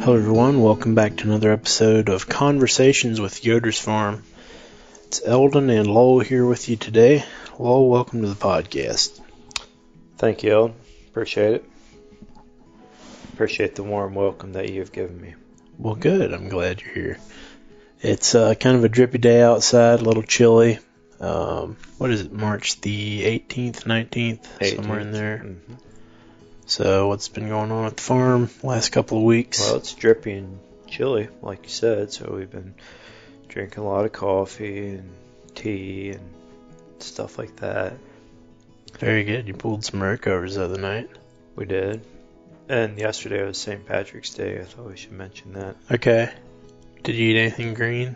Hello everyone, welcome back to another episode of Conversations with Yoders Farm. It's Eldon and Lowell here with you today. Lowell, welcome to the podcast. Thank you, Eldon. Appreciate it. Appreciate the warm welcome that you've given me. Well, good. I'm glad you're here. It's kind of a drippy day outside, a little chilly. What is it, March the 18th, 19th? 18th. Somewhere in there. Mm-hmm. So what's been going on at the farm last couple of weeks? Well, it's drippy and chilly, like you said, so we've been drinking a lot of coffee and tea and stuff like that. Very good. You pulled some workovers the other night. We did. And yesterday was St. Patrick's Day. I thought we should mention that. Okay. Did you eat anything green?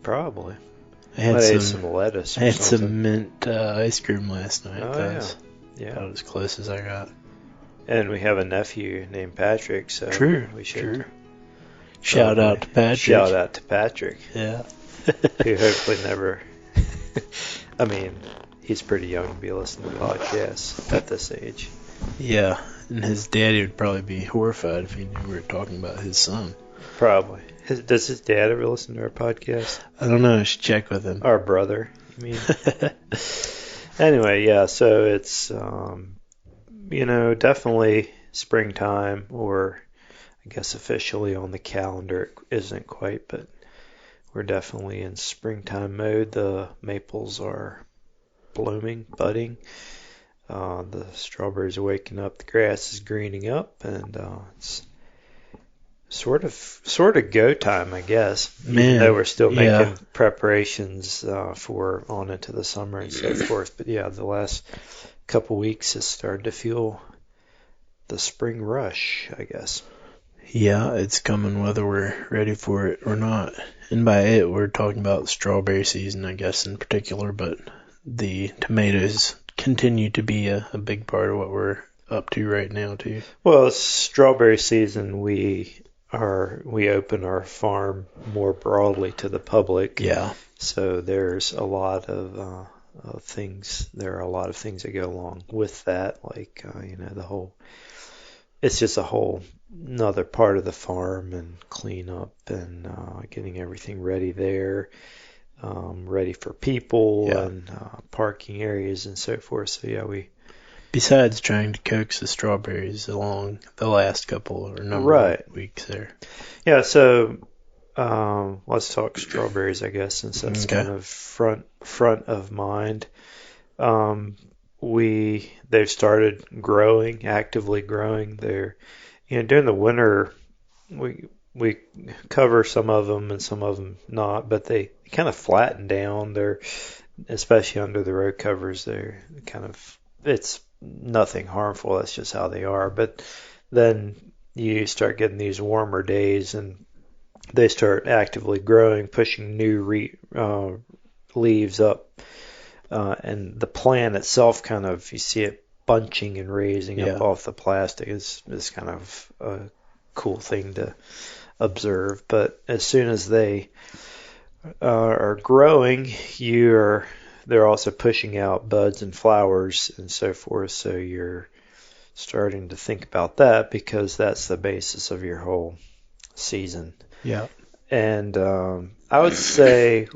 Probably. I had ate some lettuce or I had something. some mint ice cream last night. Oh, yeah. About as close as I got. And we have a nephew named Patrick, so we should... True. Shout out to Patrick. Shout out to Patrick. Yeah. Who hopefully never... I mean, he's pretty young to be listening to podcasts at this age. Yeah, and his daddy would probably be horrified if he knew we were talking about his son. Probably. Does his dad ever listen to our podcast? I don't know. I should check with him. Our brother, I mean. Anyway, yeah, so it's, definitely springtime, or I guess officially on the calendar it isn't quite, but we're definitely in springtime mode. The maples are blooming, budding. The strawberries are waking up, the grass is greening up, and it's sort of go time, I guess. Man, even though we're still making preparations for on into the summer and so forth. But yeah, the last couple weeks has started to feel the spring rush, I guess. Yeah, it's coming whether we're ready for it or not. And by it, we're talking about strawberry season, I guess, in particular, but the tomatoes continue to be a big part of what we're up to right now, too. Well, it's strawberry season. We open our farm more broadly to the public. Yeah. So there's a lot of things. There are a lot of things that go along with that, like the whole. It's just a whole another part of the farm and cleanup and getting everything ready there, ready for people and parking areas and so forth. So yeah, Besides trying to coax the strawberries along the last couple or number of weeks there. Yeah, so let's talk strawberries, I guess, since that's kind of front of mind. They've started growing, actively growing. They're, during the winter, we cover some of them and some of them not, but they kind of flatten down. They're, especially under the row covers, they're kind of, it's nothing harmful. That's just how they are. But then you start getting these warmer days and they start actively growing, pushing new leaves up. And the plant itself kind of, you see it bunching and raising up off the plastic is kind of a cool thing to observe. But as soon as they are growing, they're also pushing out buds and flowers and so forth. So you're starting to think about that because that's the basis of your whole season. Yeah. And I would say,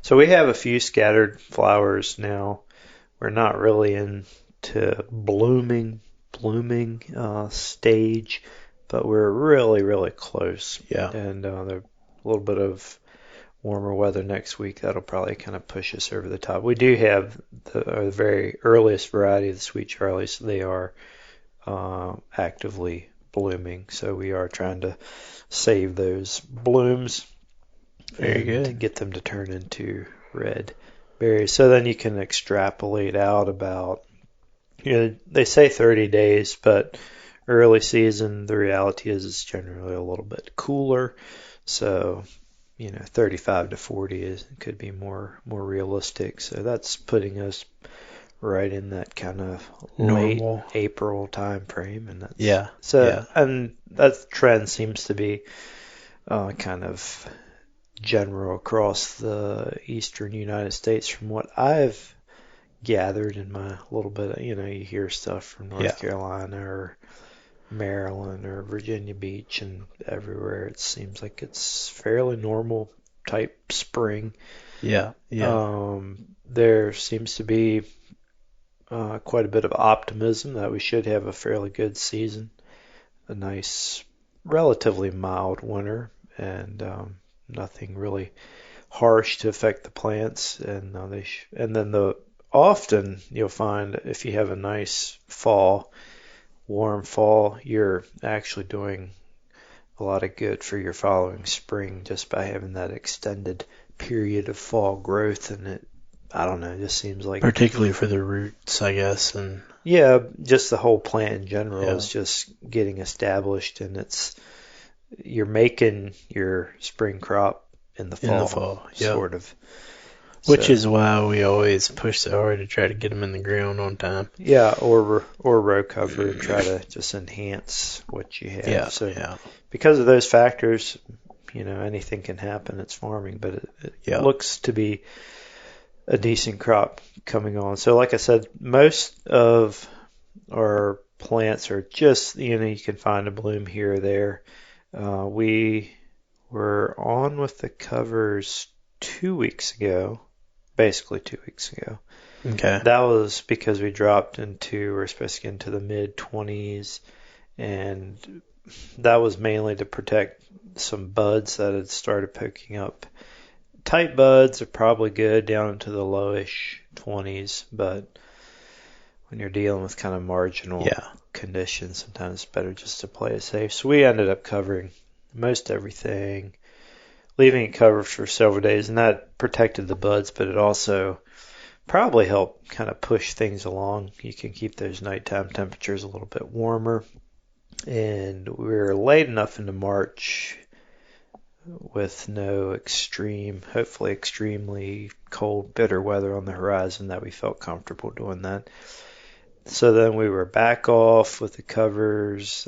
so we have a few scattered flowers now. We're not really into blooming stage, but we're really, really close. Yeah. And there's a little bit of warmer weather next week. That'll probably kind of push us over the top. We do have the very earliest variety of the Sweet Charlies. They are actively blooming, so we are trying to save those blooms. Very good. To get them to turn into red berries. So then you can extrapolate out about, they say 30 days, but early season, the reality is it's generally a little bit cooler. So 35 to 40 could be more realistic. So that's putting us right in that kind of normal late April time frame, and and that trend seems to be kind of general across the eastern United States from what I've gathered in my little bit. You hear stuff from North Carolina or Maryland or Virginia Beach and everywhere, it seems like it's fairly normal type spring. Yeah. There seems to be quite a bit of optimism that we should have a fairly good season, a nice, relatively mild winter, and nothing really harsh to affect the plants. And and then often you'll find if you have a nice fall, warm fall, you're actually doing a lot of good for your following spring just by having that extended period of fall growth. And I don't know, it just seems like, particularly for the roots, I guess, and yeah, just the whole plant in general is just getting established, and you're making your spring crop in the fall, sort of. Which is why we always push so hard to try to get them in the ground on time. Yeah, or row cover and try to just enhance what you have. Because of those factors, anything can happen. It's farming, but it looks to be a decent crop coming on. So like I said, most of our plants are just, you can find a bloom here or there. We were on with the covers 2 weeks ago. Basically 2 weeks ago. Okay. That was because we're supposed to get into the mid-20s, and that was mainly to protect some buds that had started poking up. Tight buds are probably good down into the lowish 20s, but when you're dealing with kind of marginal conditions, sometimes it's better just to play it safe. So we ended up covering most everything, leaving it covered for several days, and that protected the buds, but it also probably helped kind of push things along. You can keep those nighttime temperatures a little bit warmer. And we were late enough into March with no hopefully extremely cold, bitter weather on the horizon that we felt comfortable doing that. So then we were back off with the covers.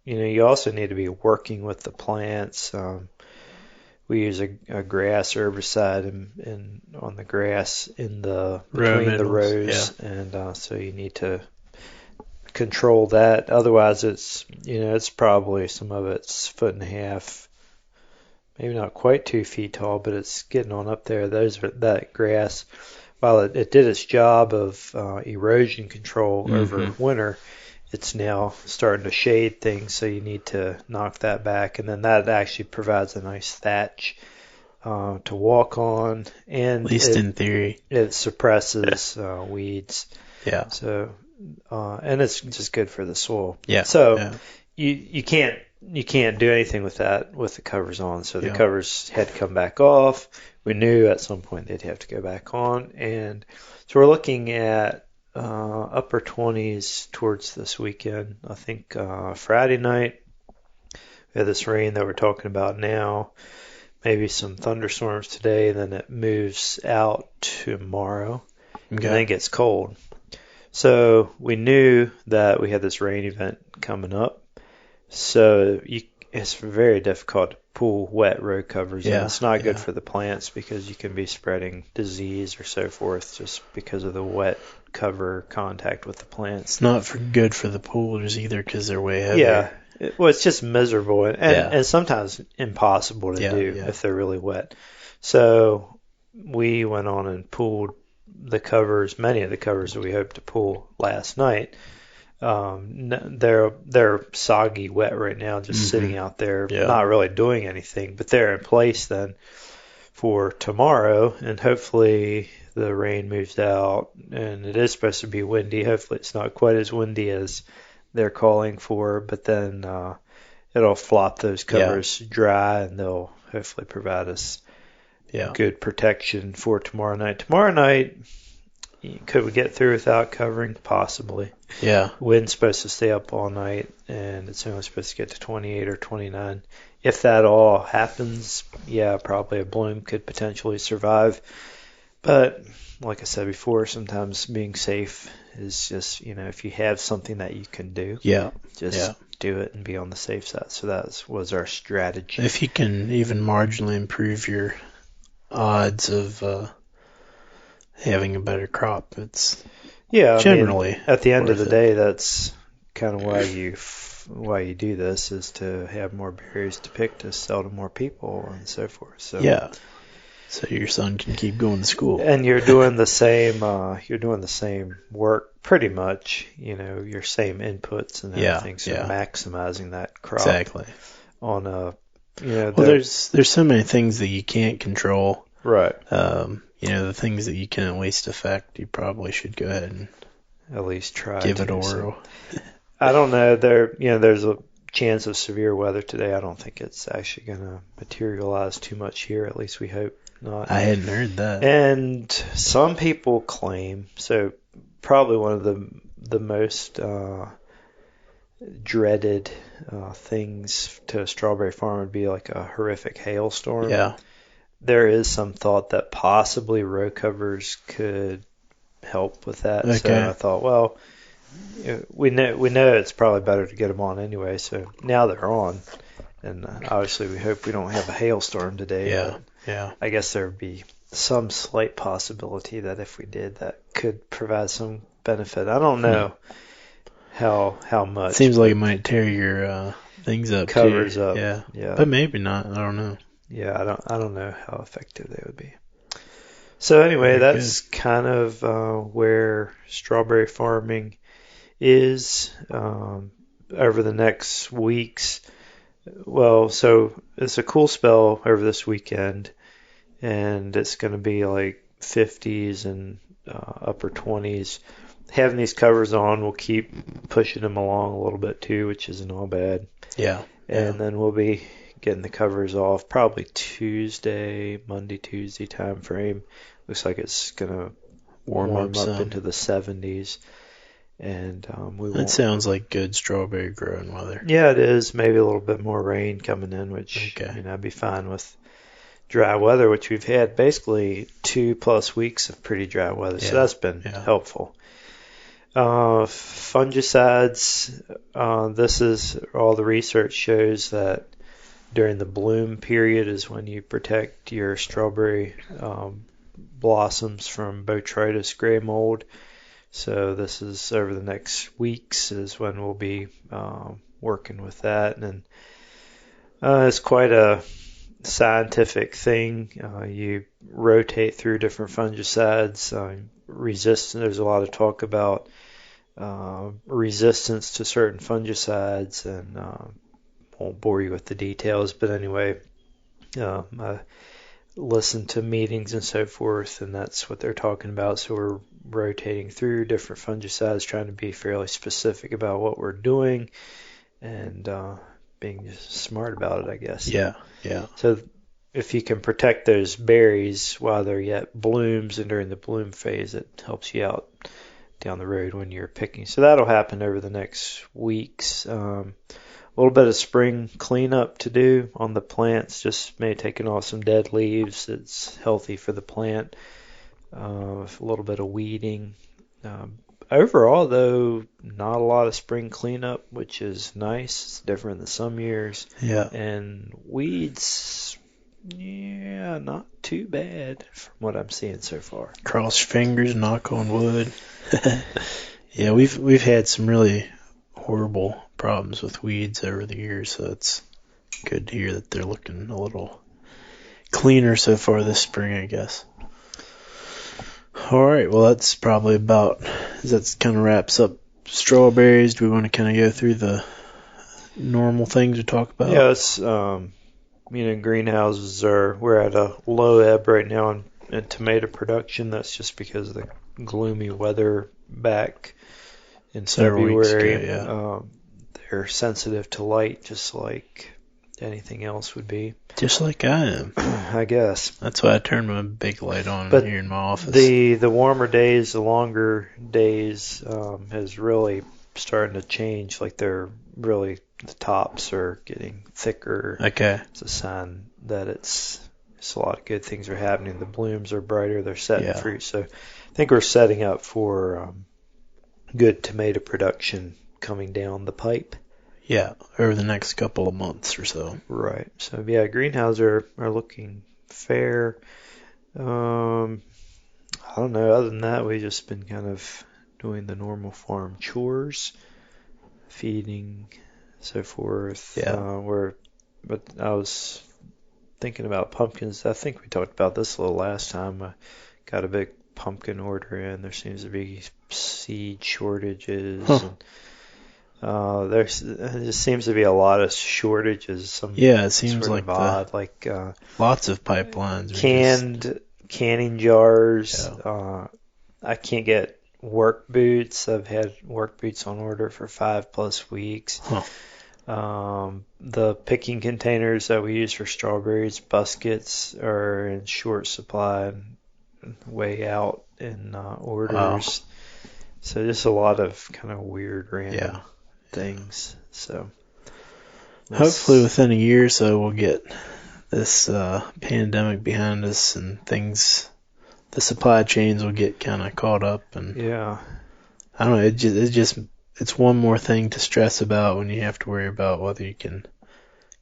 You also need to be working with the plants. We use a grass herbicide on the grass between the rows, and so you need to control that. Otherwise, it's probably some of it's 1.5 feet, maybe not quite 2 feet tall, but it's getting on up there. That grass, while it did its job of erosion control over winter, it's now starting to shade things, so you need to knock that back, and then that actually provides a nice thatch to walk on, and at least in theory, it suppresses weeds. Yeah. So, and it's just good for the soil. Yeah. So you can't do anything with that with the covers on. So the covers had to come back off. We knew at some point they'd have to go back on, and so we're looking at upper 20s towards this weekend. I think Friday night we had this rain that we're talking about now, maybe some thunderstorms today, and then it moves out tomorrow, and then it gets cold. So we knew that we had this rain event coming up, so it's very difficult to pull wet row covers in. It's not good for the plants because you can be spreading disease or so forth just because of the wet cover contact with the plants. It's not good for the poolers either because they're way heavier. It's just miserable and sometimes impossible to do if they're really wet. So we went on and pulled the covers, many of the covers that we hoped to pull last night. They're soggy wet right now, just sitting out there, not really doing anything, but they're in place then for tomorrow, and hopefully the rain moves out, and it is supposed to be windy. Hopefully it's not quite as windy as they're calling for, but then it'll flop those covers dry, and they'll hopefully provide us good protection for tomorrow night. Tomorrow night, could we get through without covering? Possibly. Yeah. Wind's supposed to stay up all night, and it's only supposed to get to 28 or 29. If that all happens, probably a bloom could potentially survive. But like I said before, sometimes being safe is just, if you have something that you can do, just do it and be on the safe side. So that was our strategy. If you can even marginally improve your odds of having a better crop, it's generally at the end of the day, that's kind of why you do this is to have more berries to pick to sell to more people and so forth. So Yeah. So your son can keep going to school. and you're doing the same work pretty much, your same inputs and everything. So maximizing that crop Exactly. on a well, there's so many things that you can't control. Right. The things that you can at least affect, you probably should go ahead and at least try give to. it a whirl. So, I don't know. There's a chance of severe weather today. I don't think it's actually going to materialize too much here. At least we hope not. I hadn't heard that. And some people claim, so probably one of the most dreaded things to a strawberry farm would be like a horrific hailstorm. Yeah. There is some thought that possibly row covers could help with that. Okay. So I thought, well, we know it's probably better to get them on anyway. So now they're on, and obviously we hope we don't have a hailstorm today. Yeah. Yeah. I guess there would be some slight possibility that if we did, that could provide some benefit. I don't know how much. Seems like it might tear your things up. Covers too. up. Yeah. But maybe not. I don't know. Yeah, I don't know how effective they would be. So anyway, that's kind of where strawberry farming is over the next weeks. Well, so it's a cool spell over this weekend, and it's going to be like 50s and upper 20s. Having these covers on will keep pushing them along a little bit too, which isn't all bad. Yeah. And then we'll be getting the covers off probably Monday, Tuesday time frame. Looks like it's going to warm up into the 70s. And That sounds like good strawberry growing weather. Yeah, it is. Maybe a little bit more rain coming in, which I'd be fine with dry weather, which we've had basically 2+ weeks of pretty dry weather. So that's been helpful. Fungicides, this is all the research shows that during the bloom period is when you protect your strawberry blossoms from botrytis gray mold. So this is over the next weeks is when we'll be working with that. And it's quite a scientific thing. You rotate through different fungicides. There's a lot of talk about resistance to certain fungicides, and won't bore you with the details. But anyway, I listen to meetings and so forth, and that's what they're talking about. So we're rotating through different fungicides, trying to be fairly specific about what we're doing, and being just smart about it, I guess. Yeah. So if you can protect those berries while they're yet blooms and during the bloom phase, it helps you out down the road when you're picking. So that'll happen over the next weeks. A little bit of spring cleanup to do on the plants, just maybe taking off some dead leaves. It's healthy for the plant. A little bit of weeding. Overall, though, not a lot of spring cleanup, which is nice. It's different than some years. Yeah. And weeds, not too bad from what I'm seeing so far. Cross your fingers, knock on wood. Yeah, we've had some really horrible problems with weeds over the years, so it's good to hear that they're looking a little cleaner so far this spring, I guess. All right, well, that's probably that kind of wraps up strawberries. Do we want to kind of go through the normal things to talk about? Yes, greenhouses we're at a low ebb right now in tomato production. That's just because of the gloomy weather back in February. They're sensitive to light, just like anything else would be. Just like I am. I guess. That's why I turned my big light on here in my office. The warmer days, the longer days has really starting to change. Like the tops are getting thicker. Okay. It's a sign that it's a lot of good things are happening. The blooms are brighter. They're setting fruit. So I think we're setting up for good tomato production coming down the pipe. Yeah, over the next couple of months or so. Right. So, greenhouses are looking fair. I don't know. Other than that, we've just been kind of doing the normal farm chores. feeding, so forth. Yeah. But I was thinking about pumpkins. I think we talked about this a little last time. I got a big pumpkin order in. There seems to be seed shortages. Huh. And there just seems to be a lot of shortages. Yeah, it seems sort like of odd, like lots of pipelines. canning jars. Yeah. I can't get work boots. I've had work boots on order for 5+ weeks. Huh. The picking containers that we use for strawberries, buskets, are in short supply and way out in orders. Wow. So just a lot of kind of weird random Yeah. things. So Hopefully within a year or so we'll get this pandemic behind us and the supply chains will get kind of caught up. And yeah, I don't know, it's one more thing to stress about when you have to worry about whether you can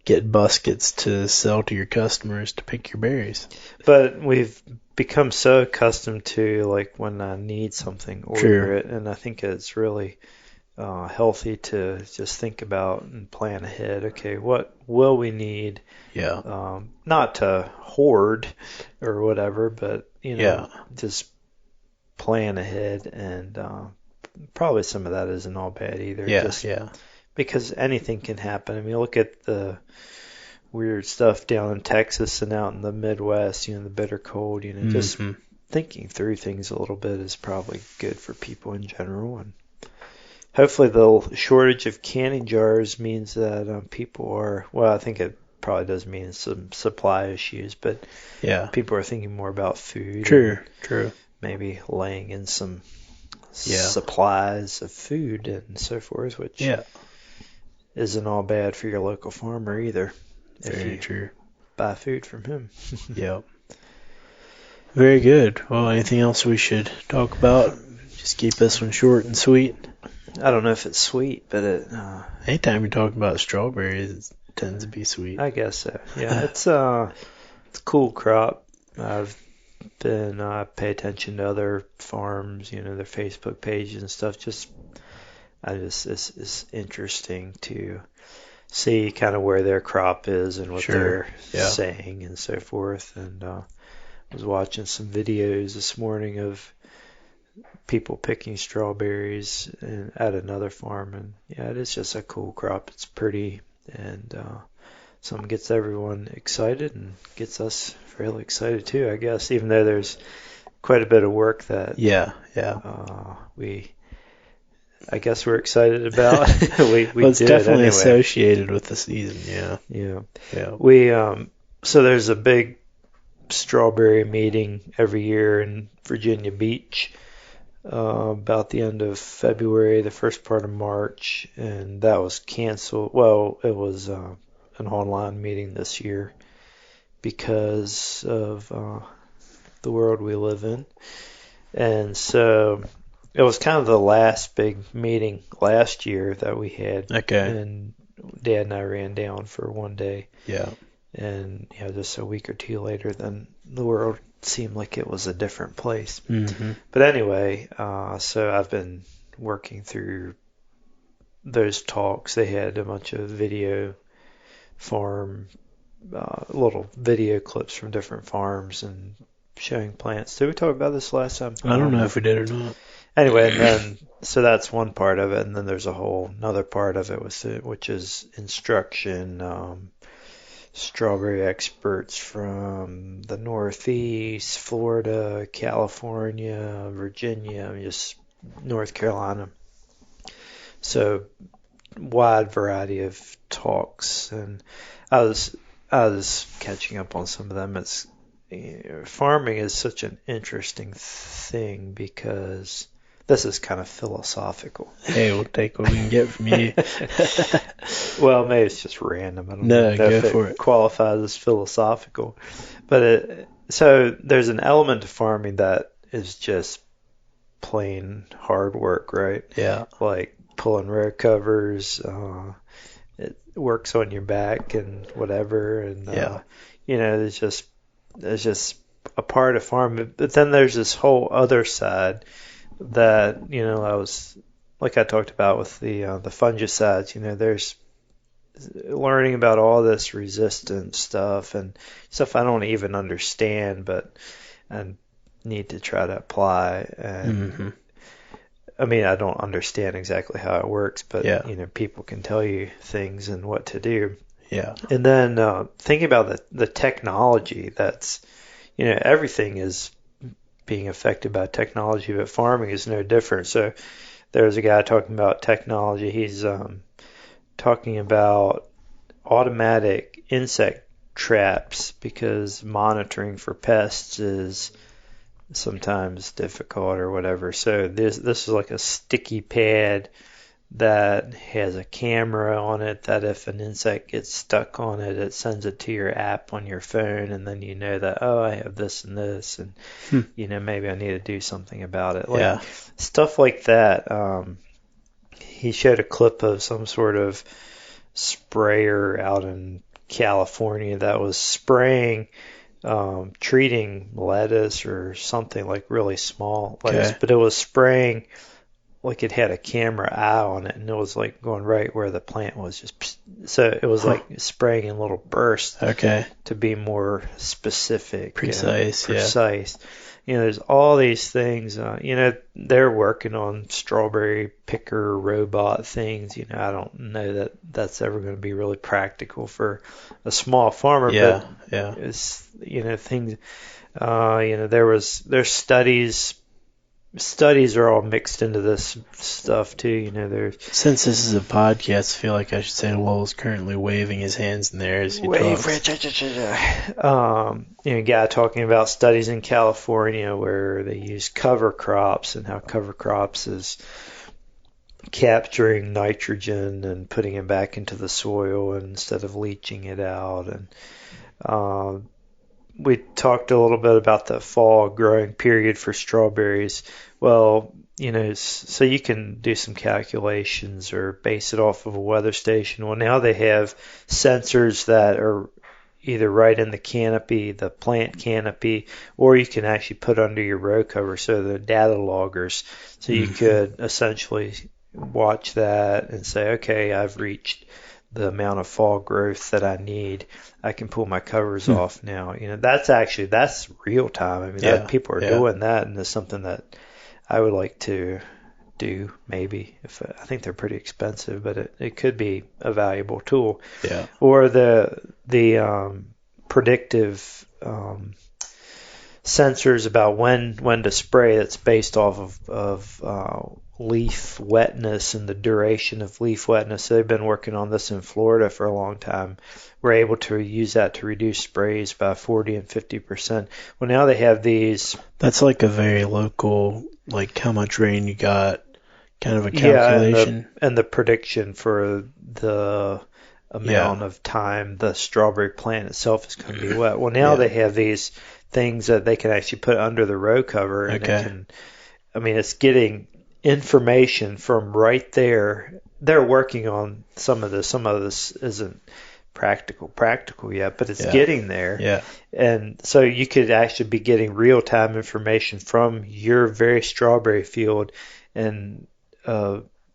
get baskets to sell to your customers to pick your berries. but we've become so accustomed to, like, when I need something, order it, and I think it's really healthy to just think about and plan ahead. Okay, what will we need? Yeah. Not to hoard or whatever, but just plan ahead, and probably some of that isn't all bad either. Yeah. Because anything can happen. I mean, look at the weird stuff down in Texas and out in the Midwest, the bitter cold, just thinking through things a little bit is probably good for people in general. And hopefully the shortage of canning jars means that people are, well, I think it probably does mean some supply issues, but Yeah. people are thinking more about food. True. Maybe laying in some supplies of food and so forth, which isn't all bad for your local farmer either. Very true. Buy food from him. Yep. Very good. Well, anything else we should talk about? Just keep this one short and sweet. I don't know if it's sweet, but anytime you're talking about strawberries, it tends to be sweet. I guess so. Yeah, it's a cool crop. I pay attention to other farms, their Facebook pages and stuff. It's interesting to see kind of where their crop is and what they're saying and so forth. And I was watching some videos this morning of people picking strawberries at another farm, and it is just a cool crop. It's pretty, and something gets everyone excited and gets us fairly excited too, I guess, even though there's quite a bit of work that I guess we're excited about. It's definitely associated with the season. We so there's a big strawberry meeting every year in Virginia Beach about the end of February, the first part of March, and that was canceled. Well, it was an online meeting this year because of the world we live in, and so it was kind of the last big meeting last year that we had. Okay. And Dad and I ran down for one day. Yeah. And just a week or two later, then the world seemed like it was a different place. Mm-hmm. But anyway, so I've been working through those talks. They had a bunch of video farm, little video clips from different farms and showing plants. Did we talk about this last time? I don't know if we did or not. Anyway, and then so that's one part of it, and then there's a whole another part of it which is instruction. Strawberry experts from the Northeast, Florida, California, Virginia, just North Carolina. So wide variety of talks, and I was catching up on some of them. It's farming is such an interesting thing because this is kind of philosophical. Hey, we'll take what we can get from you. Well, maybe it's just random. I don't know if it qualifies as philosophical. But so there's an element to farming that is just plain hard work, right? Yeah. Like pulling row covers. It works on your back and whatever. And, there's just a part of farming. But then there's this whole other side that, I was like I talked about with the fungicides, there's learning about all this resistance stuff and stuff I don't even understand, but I need to try to apply. And I mean, I don't understand exactly how it works, but people can tell you things and what to do. Yeah. And then thinking about the technology that's, everything is being affected by technology, but farming is no different. So there's a guy talking about technology. He's talking about automatic insect traps because monitoring for pests is sometimes difficult or whatever. So this is like a sticky pad that has a camera on it that if an insect gets stuck on it, it sends it to your app on your phone, and then you know that, oh, I have this and this, and maybe I need to do something about it. Like stuff like that. He showed a clip of some sort of sprayer out in California that was spraying, treating lettuce or something like really small lettuce, but it was spraying like it had a camera eye on it, and it was like going right where the plant was. So it was like spraying in little bursts. To be more specific, precise. There's all these things. They're working on strawberry picker robot things. I don't know that that's ever going to be really practical for a small farmer. But it's things. There's studies. Studies are all mixed into this stuff too. Since this is a podcast, I feel like I should say Lowell's currently waving his hands in the air as he talks. A guy talking about studies in California where they use cover crops and how cover crops is capturing nitrogen and putting it back into the soil instead of leaching it out. And we talked a little bit about the fall growing period for strawberries. Well, so you can do some calculations or base it off of a weather station. Well, now they have sensors that are either right in the canopy, the plant canopy, or you can actually put under your row cover, so the data loggers. So you could essentially watch that and say, okay, I've reached the amount of fall growth that I need. I can pull my covers off now. That's real time. I mean, people are doing that, and it's something that I would like to do. Maybe I think they're pretty expensive, but it could be a valuable tool. Yeah. Or the predictive sensors about when to spray. That's based off of leaf wetness and the duration of leaf wetness. So they've been working on this in Florida for a long time. We're able to use that to reduce sprays by 40 and 50%. Well, now they have these. That's like a very local, like how much rain you got, kind of a calculation. And the prediction for the amount of time the strawberry plant itself is going to be wet. Well, now they have these things that they can actually put under the row cover, and it's getting information from right there. They're working on some of this. Some of this isn't practical yet, but it's getting there. Yeah. And so you could actually be getting real-time information from your very strawberry field and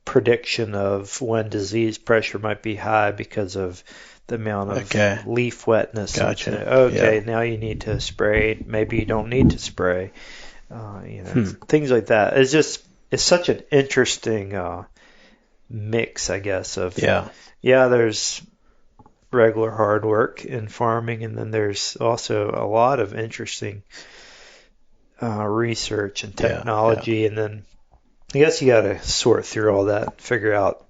prediction of when disease pressure might be high because of the amount of leaf wetness. Gotcha. Now you need to spray. Maybe you don't need to spray. Things like that. It's such an interesting mix, I guess, of there's regular hard work in farming, and then there's also a lot of interesting research and technology, and then I guess you got to sort through all that, figure out,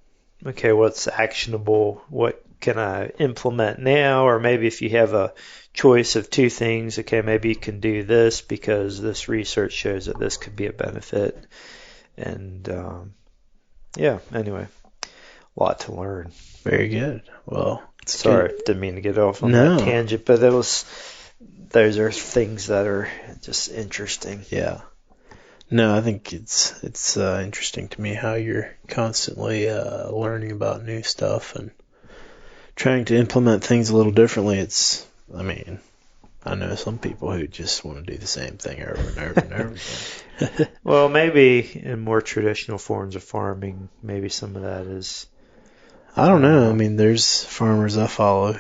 okay, what's actionable, what can I implement now, or maybe if you have a choice of two things, okay, maybe you can do this because this research shows that this could be a benefit. And anyway, a lot to learn. Very good. Well, sorry, didn't mean to get off on that tangent, but those are things that are just interesting. Yeah. No, I think it's interesting to me how you're constantly learning about new stuff and trying to implement things a little differently. I know some people who just want to do the same thing over and over and over again. Well, maybe in more traditional forms of farming, maybe some of that is. I don't know. I mean, there's farmers I follow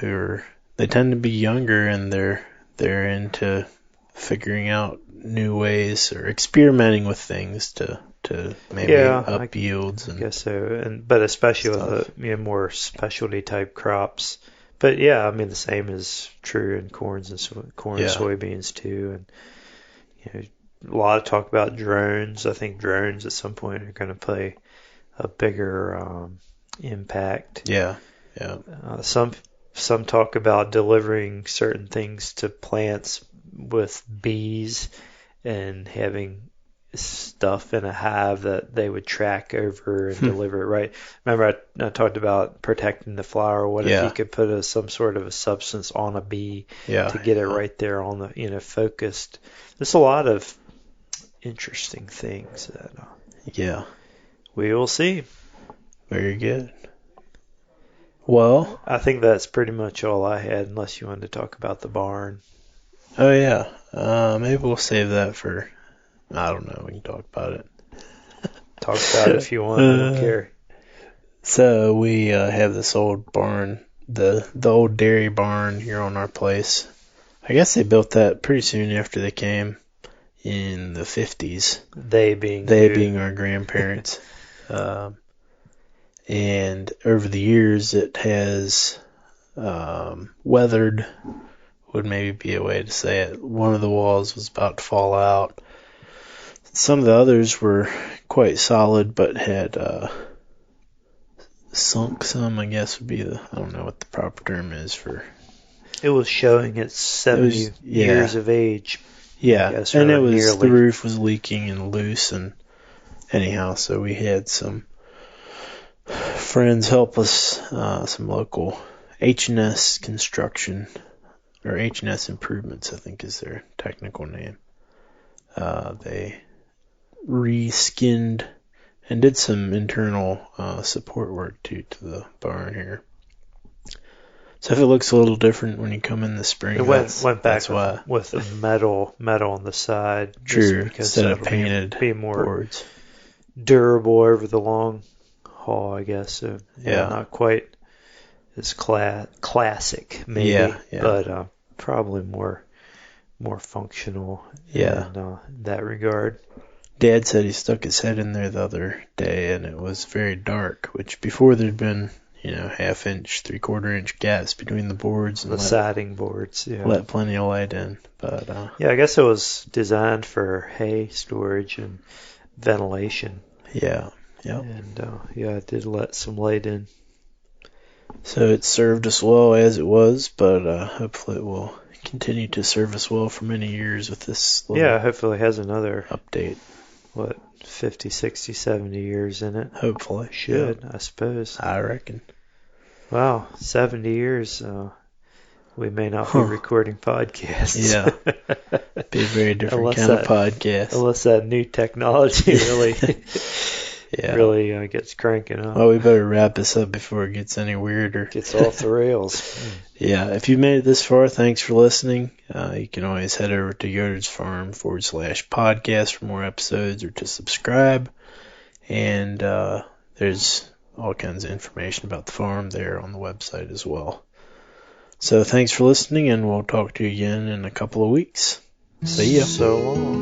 they tend to be younger, and they're into figuring out new ways or experimenting with things to maybe up yields. I guess so, but especially with the more specialty type crops. But yeah, I mean the same is true in corn and soybeans too, and a lot of talk about drones. I think drones at some point are going to play a bigger impact. Yeah. Some talk about delivering certain things to plants with bees and having stuff in a hive that they would track over and deliver it right. Remember I talked about protecting the flower. What if you could put some sort of a substance on a bee to get it right there on the focused. There's a lot of interesting things that we will see. Very good. Well, I think that's pretty much all I had, unless you wanted to talk about the barn. Oh yeah, maybe we'll save that for. I don't know. We can talk about it. Talk about it if you want. I don't care. So we have this old barn, the old dairy barn here on our place. I guess they built that pretty soon after they came in the 50s. They being our grandparents. And over the years, it has weathered. Would maybe be a way to say it. One of the walls was about to fall out. Some of the others were quite solid, but had sunk some, I guess would be I don't know what the proper term is for. It was showing its 70 years of age. Yeah, guess, and the roof was leaking and loose, and anyhow, so we had some friends help us, some local H&S construction, or H&S Improvements, I think is their technical name. They re-skinned and did some internal support work to the barn here. So if it looks a little different when you come in the spring, it went back with the metal on the side. True, instead of painted be more boards. Durable over the long haul, I guess. So, not quite as classic, maybe, but probably more functional in that regard. Dad said he stuck his head in there the other day, and it was very dark, which before there'd been, half-inch, three-quarter-inch gaps between the boards. And the siding boards, let plenty of light in. But I guess it was designed for hay storage and ventilation. Yeah. Yep. And, it did let some light in. So it served us well as it was, but hopefully it will continue to serve us well for many years with this hopefully it has another update. 50, 60, 70 years in it? Hopefully. Should, I suppose. I reckon. Wow, 70 years. We may not be recording podcasts. Yeah. Be a very different kind of podcast. Unless that new technology really... really gets cranking up. Well, we better wrap this up before it gets any weirder. Gets off the rails. Yeah, if you made it this far, thanks for listening. You can always head over to Yoders Farm /podcast for more episodes or to subscribe. And there's all kinds of information about the farm there on the website as well. So thanks for listening, and we'll talk to you again in a couple of weeks. See ya. So long.